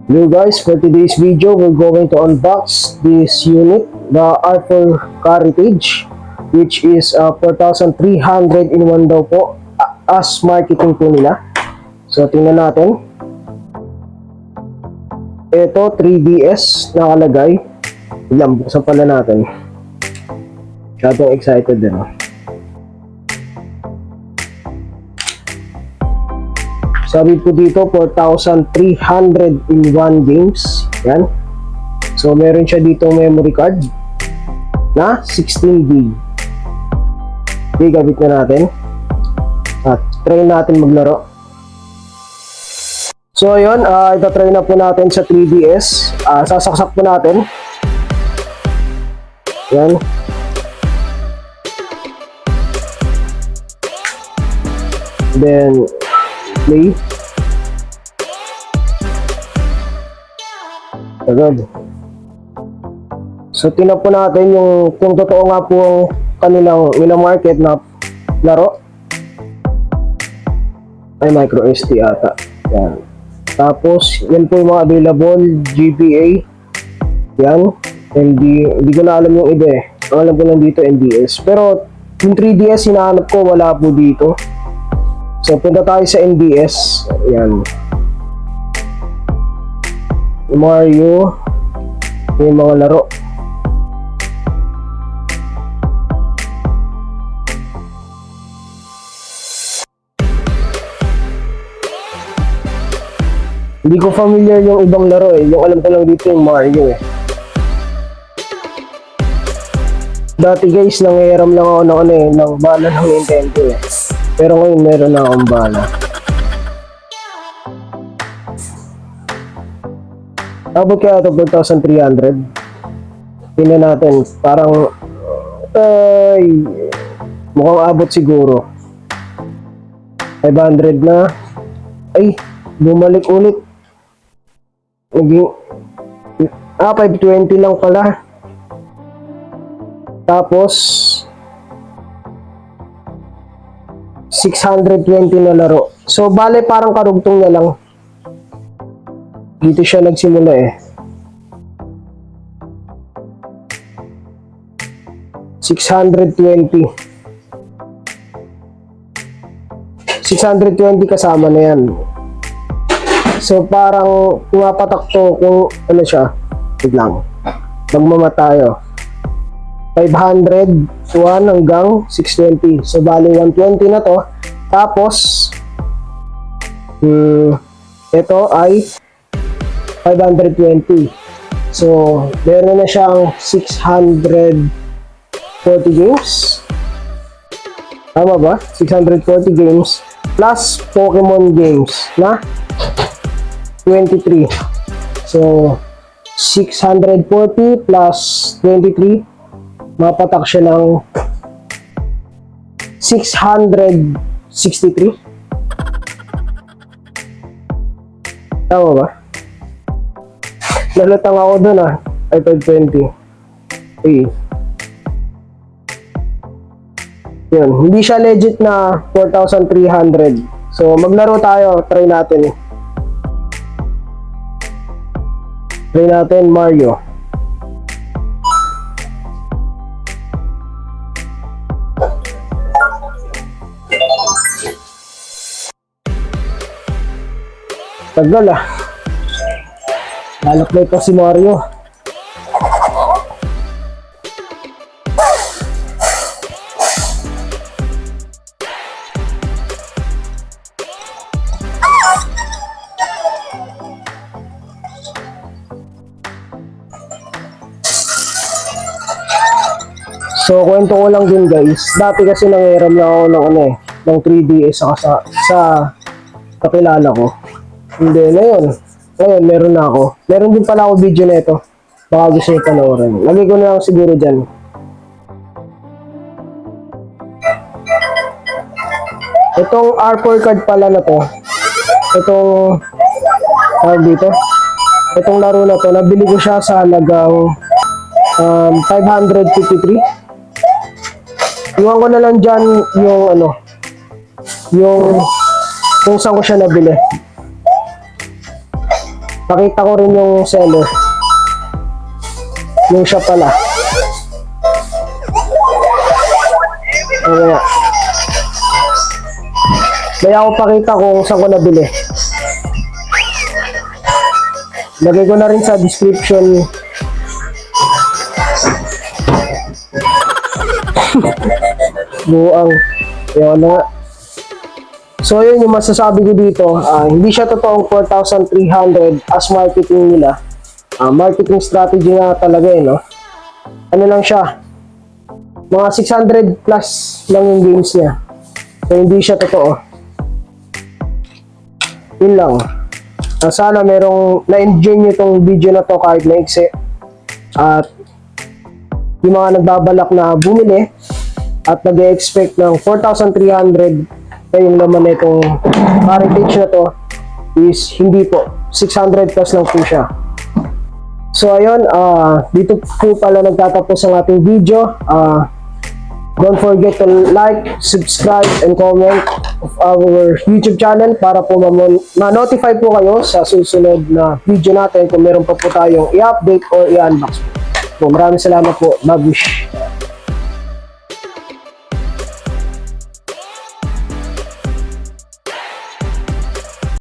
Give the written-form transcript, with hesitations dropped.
Hello guys, for today's video, we're going to unbox this unit, the R4 Heritage, which is 4,300 in one daw po, as marketing po nila. So, tingnan natin. Ito, 3DS nakalagay. Ilan, buksan pala natin. Masyadong excited din. Sabi po dito, 4,300 in 1 games. Yan. So, meron siya dito memory card na 16GB. Okay, gamit na natin. At try natin maglaro. So, ayun. Itatry na po natin sa 3DS. Sasaksak po natin. Yan. Then, play. Agad. So, tingnan po natin yung kung totoo nga po ang kanilang minamarket na laro. Ay, micro SD ata. Yan. Tapos, yan po yung mga available. GBA. Yan. Hindi ko na alam yung iba eh. Ang alam ko lang dito NDS. Pero, yung 3DS hinahanap ko, wala po dito. So, punta tayo sa NDS. Ayan. Mario. Yung mga laro. Hindi ko familiar yung ibang laro eh. Yung alam ko lang dito yung Mario eh. Dati guys, nangihiram lang ako ng bala ng Nintendo eh. Pero ngayon meron na akong bala. Abot kaya ito 4,300. Tingnan natin. Parang mukhang abot siguro. 500 na. Ay, bumalik ulit. Naging 520 lang pala. Tapos 620 na laro. So, bale parang karugtong na lang. Dito siya nagsimula eh. 620 kasama na yan. So, parang pumapatak to kung ano siya. Wait lang. Magmama tayo. 500, 1 hanggang 620. So, bali 120 na to. Tapos, ito ay 520. So, meron na siyang 640 games. Tama ba? 640 games plus Pokemon games na 23. So, 640 plus 23, mapatak siya ng 663. Tama ba? Nalatang ako dun ay 520. Yun, hindi siya legit na 4,300. So, maglaro tayo. Try natin. Try natin Mario. Tagal lalakbay pa si Mario. So, kwento ko lang din guys. Dati kasi nangihiram lang ako ng 3DS sa kakilala ko. Hindi, ngayon meron na ako. Meron din pala ako video na ito. Baka gusto nyo panoorin. Lagay ko na lang siguro dyan. Itong R4 card pala na to. Itong dito. Itong laro na to, nabili ko siya sa halagang 553. Iwan ko na lang dyan yung kung saan ko siya nabili. Pakita ko rin yung seller. Yung shop pala. Ayan. Kaya ako pakita kung saan ko nabili. Lagay ko na rin sa description. Buang. Ayan na nga. So yun yung masasabi ko dito. Hindi siya totoong 4,300 as marketing nila. Marketing strategy nga talaga no. Ano lang siya. Mga 600 plus lang yung games niya. So hindi siya totoo. Yun lang. Sana merong na-enjoy nyo itong video na to kahit maiksi. At yung mga nagbabalak na bumili at nag-expect ng 4,300 na yung laman na itong heritage na to is hindi po. 600 plus lang po siya. So ayun, dito po pala nagtatapos ang ating video. Don't forget to like, subscribe, and comment of our YouTube channel para po ma-notify po kayo sa susunod na video natin kung meron pa po tayong i-update or i-unbox. So, maraming salamat po. Mag-wish.